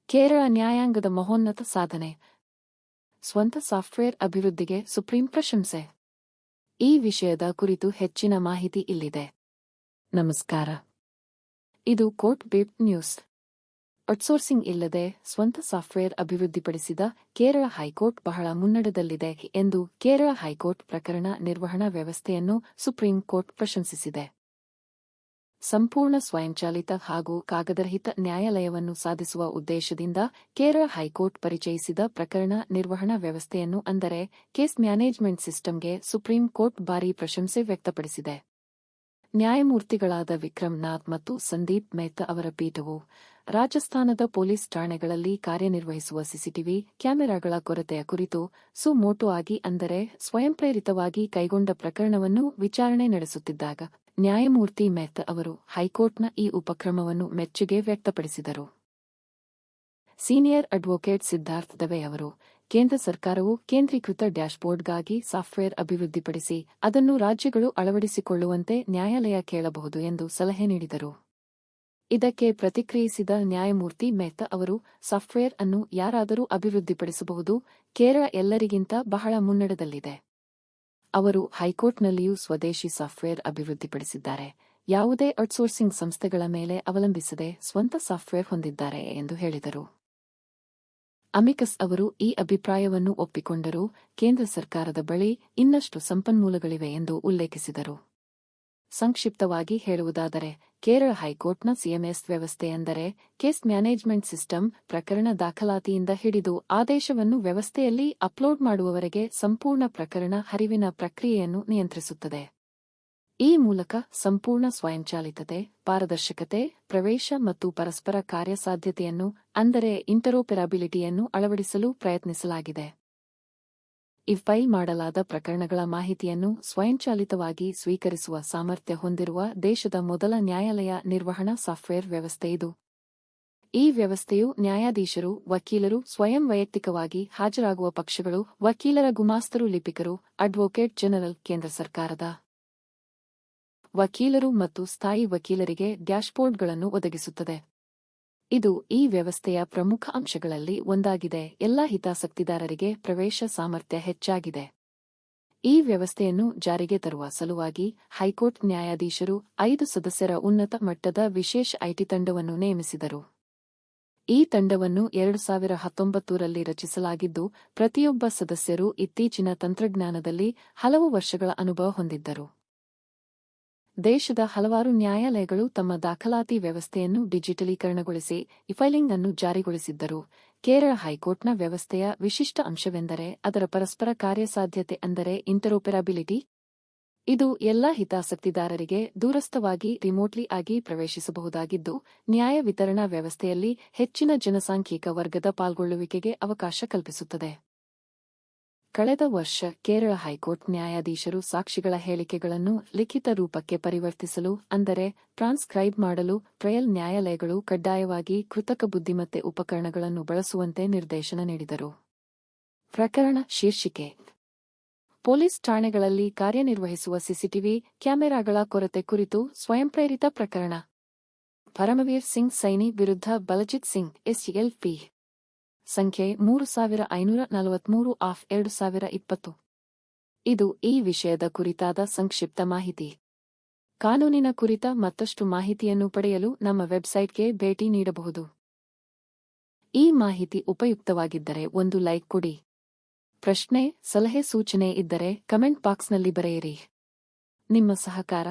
ಕೇರಳ ನ್ಯಾಯಾಂಗದ ಮಹೋನ್ನತ ಸಾಧನೆ. ಸ್ವಂತ ಸಾಫ್ಟ್ವೇರ್ ಅಭಿವೃದ್ಧಿಗೆ ಸುಪ್ರೀಂ ಪ್ರಶಂಸೆ. ಈ ವಿಷಯದ ಕುರಿತು ಹೆಚ್ಚಿನ ಮಾಹಿತಿ ಇಲ್ಲಿದೆ. ನಮಸ್ಕಾರ. ಇದು ಕೋರ್ಟ್ ಬೇಟ್ ನ್ಯೂಸ್. ಔಟ್ಸೋರ್ಸಿಂಗ್ ಇಲ್ಲದೆ ಸ್ವಂತ ಸಾಫ್ಟ್ವೇರ್ ಅಭಿವೃದ್ಧಿಪಡಿಸಿದ ಕೇರಳ ಹೈಕೋರ್ಟ್ ಬಹಳ ಮುನ್ನಡೆದಲ್ಲಿದೆ ಎಂದು ಕೇರಳ ಹೈಕೋರ್ಟ್ ಪ್ರಕರಣ ನಿರ್ವಹಣಾ ವ್ಯವಸ್ಥೆಯನ್ನು ಸುಪ್ರೀಂ ಕೋರ್ಟ್ ಪ್ರಶಂಸಿಸಿದೆ. ಸಂಪೂರ್ಣ ಸ್ವಯಂಚಾಲಿತ ಹಾಗೂ ಕಾಗದರಹಿತ ನ್ಯಾಯಾಲಯವನ್ನು ಸಾಧಿಸುವ ಉದ್ದೇಶದಿಂದ ಕೇರಳ ಹೈಕೋರ್ಟ್ ಪರಿಚಯಿಸಿದ ಪ್ರಕರಣ ನಿರ್ವಹಣಾ ವ್ಯವಸ್ಥೆಯನ್ನು ಅಂದರೆ ಕೇಸ್ ಮ್ಯಾನೇಜ್ಮೆಂಟ್ ಸಿಸ್ಟಂಗೆ ಸುಪ್ರೀಂ ಕೋರ್ಟ್ ಭಾರೀ ಪ್ರಶಂಸೆ ವ್ಯಕ್ತಪಡಿಸಿದೆ. ನ್ಯಾಯಮೂರ್ತಿಗಳಾದ ವಿಕ್ರಮ್ ನಾಥ್ ಮತ್ತು ಸಂದೀಪ್ ಮೆಹ್ತಾ ಅವರ ಪೀಠವು ರಾಜಸ್ಥಾನದ ಪೊಲೀಸ್ ಠಾಣೆಗಳಲ್ಲಿ ಕಾರ್ಯನಿರ್ವಹಿಸುವ ಸಿಸಿಟಿವಿ ಕ್ಯಾಮೆರಾಗಳ ಕೊರತೆಯ ಕುರಿತು ಸುಮೋಟೋ ಆಗಿ ಅಂದರೆ ಸ್ವಯಂಪ್ರೇರಿತವಾಗಿ ಕೈಗೊಂಡ ಪ್ರಕರಣವನ್ನು ವಿಚಾರಣೆ ನಡೆಸುತ್ತಿದ್ದಾಗ ನ್ಯಾಯಮೂರ್ತಿ ಮೆಹ್ತಾ ಅವರು ಹೈಕೋರ್ಟ್ನ ಈ ಉಪಕ್ರಮವನ್ನು ಮೆಚ್ಚುಗೆ ವ್ಯಕ್ತಪಡಿಸಿದರು. ಸೀನಿಯರ್ ಅಡ್ವೊಕೇಟ್ ಸಿದ್ಧಾರ್ಥ್ ದವೆ ಅವರು ಕೇಂದ್ರ ಸರ್ಕಾರವು ಕೇಂದ್ರೀಕೃತ ಡ್ಯಾಶ್ಬೋರ್ಡ್ಗಾಗಿ ಸಾಫ್ಟ್ವೇರ್ ಅಭಿವೃದ್ಧಿಪಡಿಸಿ ಅದನ್ನು ರಾಜ್ಯಗಳು ಅಳವಡಿಸಿಕೊಳ್ಳುವಂತೆ ನ್ಯಾಯಾಲಯ ಕೇಳಬಹುದು ಎಂದು ಸಲಹೆ ನೀಡಿದರು. ಇದಕ್ಕೆ ಪ್ರತಿಕ್ರಿಯಿಸಿದ ನ್ಯಾಯಮೂರ್ತಿ ಮೆಹ್ತಾ ಅವರು ಸಾಫ್ಟ್ವೇರ್ ಅನ್ನು ಯಾರಾದರೂ ಅಭಿವೃದ್ಧಿಪಡಿಸಬಹುದು, ಕೇರಳ ಎಲ್ಲರಿಗಿಂತ ಬಹಳ ಮುನ್ನಡೆದಲ್ಲಿದೆ. ಅವರು ಹೈಕೋರ್ಟ್ನಲ್ಲಿಯೂ ಸ್ವದೇಶಿ ಸಾಫ್ಟ್ವೇರ್ ಅಭಿವೃದ್ಧಿಪಡಿಸಿದ್ದಾರೆ, ಯಾವುದೇ ಔಟ್ಸೋರ್ಸಿಂಗ್ ಸಂಸ್ಥೆಗಳ ಮೇಲೆ ಅವಲಂಬಿಸದೆ ಸ್ವಂತ ಸಾಫ್ಟ್ವೇರ್ ಹೊಂದಿದ್ದಾರೆ ಎಂದು ಹೇಳಿದರು. ಅಮಿಕಸ್ ಅವರು ಈ ಅಭಿಪ್ರಾಯವನ್ನು ಒಪ್ಪಿಕೊಂಡರೂ ಕೇಂದ್ರ ಸರ್ಕಾರದ ಬಳಿ ಇನ್ನಷ್ಟು ಸಂಪನ್ಮೂಲಗಳಿವೆ ಎಂದು ಉಲ್ಲೇಖಿಸಿದರು. ಸಂಕ್ಷಿಪ್ತವಾಗಿ ಹೇಳುವುದಾದರೆ ಕೇರಳ ಹೈಕೋರ್ಟ್ನ ಸಿಎಂಎಸ್ ವ್ಯವಸ್ಥೆ ಅಂದರೆ ಕೇಸ್ ಮ್ಯಾನೇಜ್ಮೆಂಟ್ ಸಿಸ್ಟಮ್ ಪ್ರಕರಣ ದಾಖಲಾತಿಯಿಂದ ಹಿಡಿದು ಆದೇಶವನ್ನು ವ್ಯವಸ್ಥೆಯಲ್ಲಿ ಅಪ್ಲೋಡ್ ಮಾಡುವವರೆಗೆ ಸಂಪೂರ್ಣ ಪ್ರಕರಣ ಹರಿವಿನ ಪ್ರಕ್ರಿಯೆಯನ್ನು ನಿಯಂತ್ರಿಸುತ್ತದೆ. ಈ ಮೂಲಕ ಸಂಪೂರ್ಣ ಸ್ವಯಂಚಾಲಿತತೆ, ಪಾರದರ್ಶಕತೆ, ಪ್ರವೇಶ ಮತ್ತು ಪರಸ್ಪರ ಕಾರ್ಯಸಾಧ್ಯತೆಯನ್ನು ಅಂದರೆ ಇಂಟರೋಪೆರಾಬಿಲಿಟಿಯನ್ನು ಅಳವಡಿಸಲು ಪ್ರಯತ್ನಿಸಲಾಗಿದೆ. ಫೈಲ್ ಮಾಡಲಾದ ಪ್ರಕರಣಗಳ ಮಾಹಿತಿಯನ್ನು ಸ್ವಯಂಚಾಲಿತವಾಗಿ ಸ್ವೀಕರಿಸುವ ಸಾಮರ್ಥ್ಯ ಹೊಂದಿರುವ ದೇಶದ ಮೊದಲ ನ್ಯಾಯಾಲಯ ನಿರ್ವಹಣಾ ಸಾಫ್ಟ್ವೇರ್ ವ್ಯವಸ್ಥೆಯಿದು. ಈ ವ್ಯವಸ್ಥೆಯು ನ್ಯಾಯಾಧೀಶರು, ವಕೀಲರು, ಸ್ವಯಂ ವೈಯಕ್ತಿಕವಾಗಿ ಹಾಜರಾಗುವ ಪಕ್ಷಗಳು, ವಕೀಲರ ಗುಮಾಸ್ತರು, ಲಿಪಿಕರು, ಅಡ್ವೊಕೇಟ್ ಜನರಲ್, ಕೇಂದ್ರ ಸರ್ಕಾರದ ವಕೀಲರು ಮತ್ತು ಸ್ಥಾಯಿ ವಕೀಲರಿಗೆ ಡ್ಯಾಶ್ಬೋರ್ಡ್ಗಳನ್ನು ಒದಗಿಸುತ್ತದೆ. ಇದು ಈ ವ್ಯವಸ್ಥೆಯ ಪ್ರಮುಖ ಅಂಶಗಳಲ್ಲಿ ಒಂದಾಗಿದೆ. ಎಲ್ಲ ಹಿತಾಸಕ್ತಿದಾರರಿಗೆ ಪ್ರವೇಶ ಸಾಮರ್ಥ್ಯ ಹೆಚ್ಚಾಗಿದೆ. ಈ ವ್ಯವಸ್ಥೆಯನ್ನು ಜಾರಿಗೆ ತರುವ ಸಲುವಾಗಿ ಹೈಕೋರ್ಟ್ ನ್ಯಾಯಾಧೀಶರು 5 ಸದಸ್ಯರ ಉನ್ನತ ಮಟ್ಟದ ವಿಶೇಷ ಐಟಿ ತಂಡವನ್ನು ನೇಮಿಸಿದರು. ಈ ತಂಡವನ್ನು 2019ರಲ್ಲಿ ರಚಿಸಲಾಗಿದ್ದು, ಪ್ರತಿಯೊಬ್ಬ ಸದಸ್ಯರು ಇತ್ತೀಚಿನ ತಂತ್ರಜ್ಞಾನದಲ್ಲಿ ಹಲವು ವರ್ಷಗಳ ಅನುಭವ ಹೊಂದಿದ್ದರು. ದೇಶದ ಹಲವಾರು ನ್ಯಾಯಾಲಯಗಳು ತಮ್ಮ ದಾಖಲಾತಿ ವ್ಯವಸ್ಥೆಯನ್ನು ಡಿಜಿಟಲೀಕರಣಗೊಳಿಸಿ ಫೈಲಿಂಗ್ ಅನ್ನು ಜಾರಿಗೊಳಿಸಿದ್ದರು. ಕೇರಳ ಹೈಕೋರ್ಟ್ನ ವ್ಯವಸ್ಥೆಯ ವಿಶಿಷ್ಟ ಅಂಶವೆಂದರೆ ಅದರ ಪರಸ್ಪರ ಕಾರ್ಯಸಾಧ್ಯತೆ ಅಂದರೆ ಇಂಟರೋಪೆರಾಬಿಲಿಟಿ. ಇದು ಎಲ್ಲಾ ಹಿತಾಸಕ್ತಿದಾರರಿಗೆ ದೂರಸ್ಥವಾಗಿ ರಿಮೋಟ್ಲಿ ಆಗಿ ಪ್ರವೇಶಿಸಬಹುದಾಗಿದ್ದು, ನ್ಯಾಯ ವಿತರಣಾ ವ್ಯವಸ್ಥೆಯಲ್ಲಿ ಹೆಚ್ಚಿನ ಜನಸಾಂಖ್ಯಿಕ ವರ್ಗದ ಪಾಲ್ಗೊಳ್ಳುವಿಕೆಗೆ ಅವಕಾಶ ಕಲ್ಪಿಸುತ್ತದೆ. ಕಳೆದ ವರ್ಷ ಕೇರಳ ಹೈಕೋರ್ಟ್ ನ್ಯಾಯಾಧೀಶರು ಸಾಕ್ಷಿಗಳ ಹೇಳಿಕೆಗಳನ್ನು ಲಿಖಿತ ರೂಪಕ್ಕೆ ಪರಿವರ್ತಿಸಲು ಅಂದರೆ ಟ್ರಾನ್ಸ್ಕ್ರೈಬ್ ಮಾಡಲು ಟ್ರಯಲ್ ನ್ಯಾಯಾಲಯಗಳು ಕಡ್ಡಾಯವಾಗಿ ಕೃತಕ ಬುದ್ಧಿಮತ್ತೆ ಉಪಕರಣಗಳನ್ನು ಬಳಸುವಂತೆ ನಿರ್ದೇಶನ ನೀಡಿದರು. ಪ್ರಕರಣ ಶೀರ್ಷಿಕೆ: ಪೊಲೀಸ್ ಠಾಣೆಗಳಲ್ಲಿ ಕಾರ್ಯನಿರ್ವಹಿಸುವ ಸಿಸಿಟಿವಿ ಕ್ಯಾಮೆರಾಗಳ ಕೊರತೆ ಕುರಿತು ಸ್ವಯಂಪ್ರೇರಿತ ಪ್ರಕರಣ. ಪರಮವೀರ್ ಸಿಂಗ್ ಸೈನಿ ವಿರುದ್ಧ ಬಲಜಿತ್ ಸಿಂಗ್ ಎಸ್ಎಲ್ಪಿ ಸಂಖ್ಯೆ 3543/2020. ಇದು ಈ ವಿಷಯದ ಕುರಿತಾದ ಸಂಕ್ಷಿಪ್ತ ಮಾಹಿತಿ. ಕಾನೂನಿನ ಕುರಿತ ಮತ್ತಷ್ಟು ಮಾಹಿತಿಯನ್ನು ಪಡೆಯಲು ನಮ್ಮ ವೆಬ್ಸೈಟ್ಗೆ ಭೇಟಿ ನೀಡಬಹುದು. ಈ ಮಾಹಿತಿ ಉಪಯುಕ್ತವಾಗಿದ್ದರೆ ಒಂದು ಲೈಕ್ ಕೊಡಿ. ಪ್ರಶ್ನೆ, ಸಲಹೆ, ಸೂಚನೆ ಇದ್ದರೆ ಕಮೆಂಟ್ ಬಾಕ್ಸ್ನಲ್ಲಿ ಬರೆಯಿರಿ. ನಿಮ್ಮ ಸಹಕಾರ